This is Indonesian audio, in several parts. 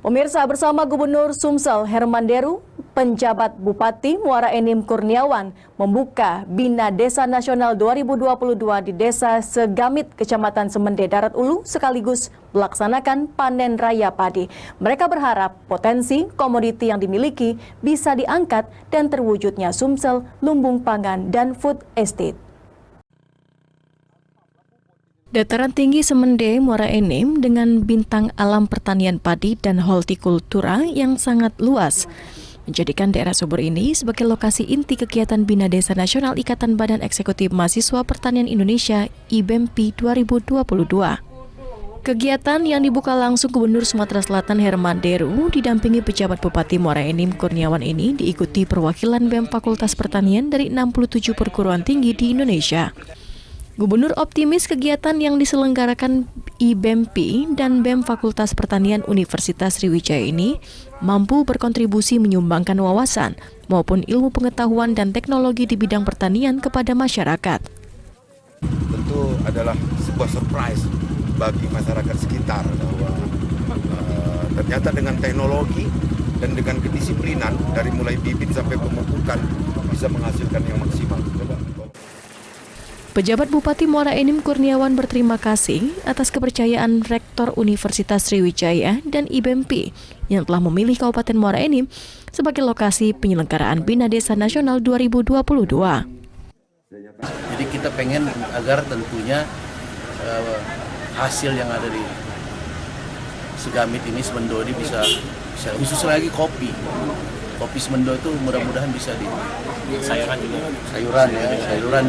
Pemirsa, bersama Gubernur Sumsel Herman Deru, penjabat Bupati Muara Enim Kurniawan membuka Bina Desa Nasional 2022 di Desa Segamit, Kecamatan Semende, Darat Ulu, sekaligus melaksanakan panen raya padi. Mereka berharap potensi komoditi yang dimiliki bisa diangkat dan terwujudnya Sumsel, lumbung pangan, dan food estate. Dataran tinggi Semende Muara Enim dengan bintang alam pertanian padi dan hortikultura yang sangat luas menjadikan daerah subur ini sebagai lokasi inti kegiatan Bina Desa Nasional Ikatan Badan Eksekutif Mahasiswa Pertanian Indonesia IBEMPI 2022. Kegiatan yang dibuka langsung Gubernur Sumatera Selatan Herman Deru didampingi pejabat Bupati Muara Enim Kurniawan ini diikuti perwakilan BEM Fakultas Pertanian dari 67 perguruan tinggi di Indonesia. Gubernur optimis kegiatan yang diselenggarakan IBEMPI dan BEM Fakultas Pertanian Universitas Sriwijaya ini mampu berkontribusi menyumbangkan wawasan maupun ilmu pengetahuan dan teknologi di bidang pertanian kepada masyarakat. Tentu adalah sebuah surprise bagi masyarakat sekitar bahwa ternyata dengan teknologi dan dengan kedisiplinan dari mulai bibit sampai pemupukan bisa menghasilkan yang maksimal. Pejabat Bupati Muara Enim Kurniawan berterima kasih atas kepercayaan Rektor Universitas Sriwijaya dan IBEMPI yang telah memilih Kabupaten Muara Enim sebagai lokasi penyelenggaraan Bina Desa Nasional 2022. Jadi kita pengen agar tentunya hasil yang ada di Segamit ini, Semendo ini bisa khusus lagi kopi Semendo itu mudah-mudahan bisa di sayuran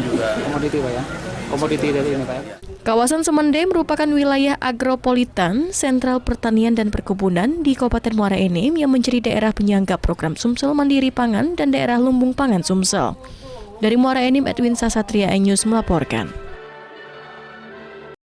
juga komoditi Pak ya, komoditi dari ini Pak ya. Kawasan Semende merupakan wilayah agropolitan, sentral pertanian dan perkebunan di Kabupaten Muara Enim yang menjadi daerah penyangga program Sumsel Mandiri Pangan dan daerah lumbung pangan Sumsel. Dari Muara Enim, Edwin Sasatria, iNews melaporkan.